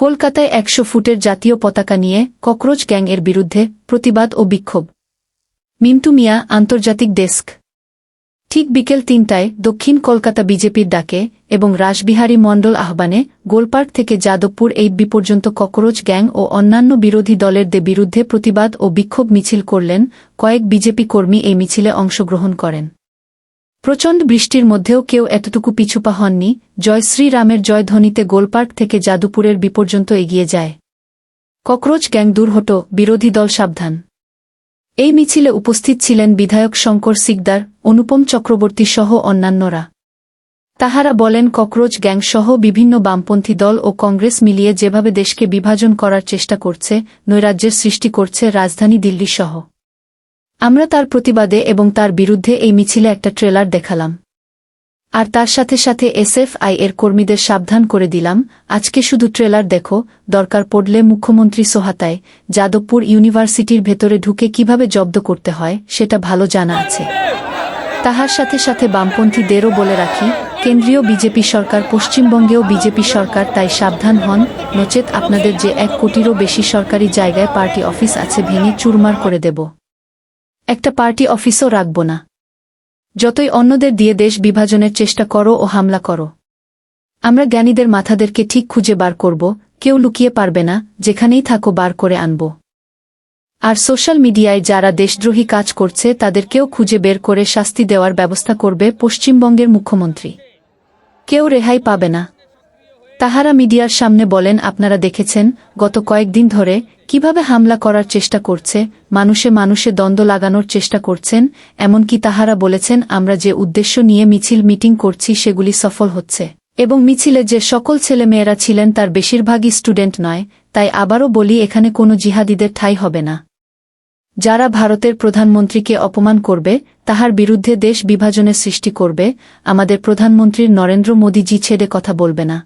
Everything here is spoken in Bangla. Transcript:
কলকাতায় ১০০ ফুটের জাতীয় পতাকা নিয়ে ককরোচ গ্যাং এর বিরুদ্ধে প্রতিবাদ ও বিক্ষোভ। মিন্টু মিয়া, আন্তর্জাতিক ডেস্ক। ঠিক বিকেল ৩টায় দক্ষিণ কলকাতা বিজেপির ডাকে এবং রাসবিহারী মণ্ডল আহ্বানে গোলপার্ক থেকে যাদবপুর 8B পর্যন্ত ককরোচ গ্যাং ও অন্যান্য বিরোধী দলের বিরুদ্ধে প্রতিবাদ ও বিক্ষোভ মিছিল করলেন। কয়েক বিজেপি কর্মী এই মিছিলে অংশগ্রহণ করেন। প্রচণ্ড বৃষ্টির মধ্যেও কেউ এতটুকু পিছুপা হননি। জয় শ্রীরামের জয়ধ্বনিতে গোলপার্ক থেকে যাদবপুরের পর্যন্ত এগিয়ে যায়। ককরোচ গ্যাং দূর হটো, বিরোধী দল সাবধান। এই মিছিলে উপস্থিত ছিলেন বিধায়ক শঙ্কর সিকদার, অনুপম চক্রবর্তী সহ অন্যান্যরা। তাহারা বলেন, ককরোচ গ্যাং সহ বিভিন্ন বামপন্থী দল ও কংগ্রেস মিলিয়ে যেভাবে দেশকে বিভাজন করার চেষ্টা করছে, নৈরাজ্যের সৃষ্টি করছে রাজধানী দিল্লি সহ। আমরা তার প্রতিবাদে এবং তার বিরুদ্ধে এই মিছিলে একটা ট্রেলার দেখালাম। আর তার সাথে সাথে এসএফআই এর কর্মীদের সাবধান করে দিলাম, আজকে শুধু ট্রেলার দেখো, দরকার পড়লে মুখ্যমন্ত্রী সহায়তায় যাদবপুর ইউনিভার্সিটির ভেতরে ঢুকে কিভাবে জব্দ করতে হয় সেটা ভালো জানা আছে। তাহার সাথে সাথে বামপন্থীদেরও বলে রাখি, কেন্দ্রীয় বিজেপি সরকার, পশ্চিমবঙ্গেও বিজেপি সরকার, তাই সাবধান হন, নচেত আপনাদের যে 1 কোটিরও বেশি সরকারি জায়গায় পার্টি অফিস আছে ভেঙে চুরমার করে দেব। একটা পার্টি অফিসও রাখব না। যতই অন্যদের দিয়ে দেশ বিভাজনের চেষ্টা করো ও হামলা করো, আমরা জ্ঞানীদের মাথাদেরকে ঠিক খুঁজে বার করব, কেউ লুকিয়ে পারবে না, যেখানেই থাকো বার করে আনব। আর সোশ্যাল মিডিয়ায় যারা দেশদ্রোহী কাজ করছে তাদেরকেও খুঁজে বের করে শাস্তি দেওয়ার ব্যবস্থা করবে পশ্চিমবঙ্গের মুখ্যমন্ত্রী। কেউ রেহাই পাবে না। তাহারা মিডিয়ার সামনে বলেন, আপনারা দেখেছেন গত কয়েকদিন ধরে কিভাবে হামলা করার চেষ্টা করছে, মানুষে মানুষে দ্বন্দ্ব লাগানোর চেষ্টা করছেন। এমনকি তাহারা বলেছেন, আমরা যে উদ্দেশ্য নিয়ে মিছিল মিটিং করছি সেগুলি সফল হচ্ছে, এবং মিছিলে যে সকল ছেলেমেয়েরা ছিলেন তার বেশিরভাগই স্টুডেন্ট নয়। তাই আবারও বলি, এখানে কোনো জিহাদিদের ঠাঁই হবে না। যারা ভারতের প্রধানমন্ত্রীকে অপমান করবে, তাহার বিরুদ্ধে দেশ বিভাজনের সৃষ্টি করবে, আমাদের প্রধানমন্ত্রীর নরেন্দ্র মোদীজি ছেড়ে কথা বলবে না।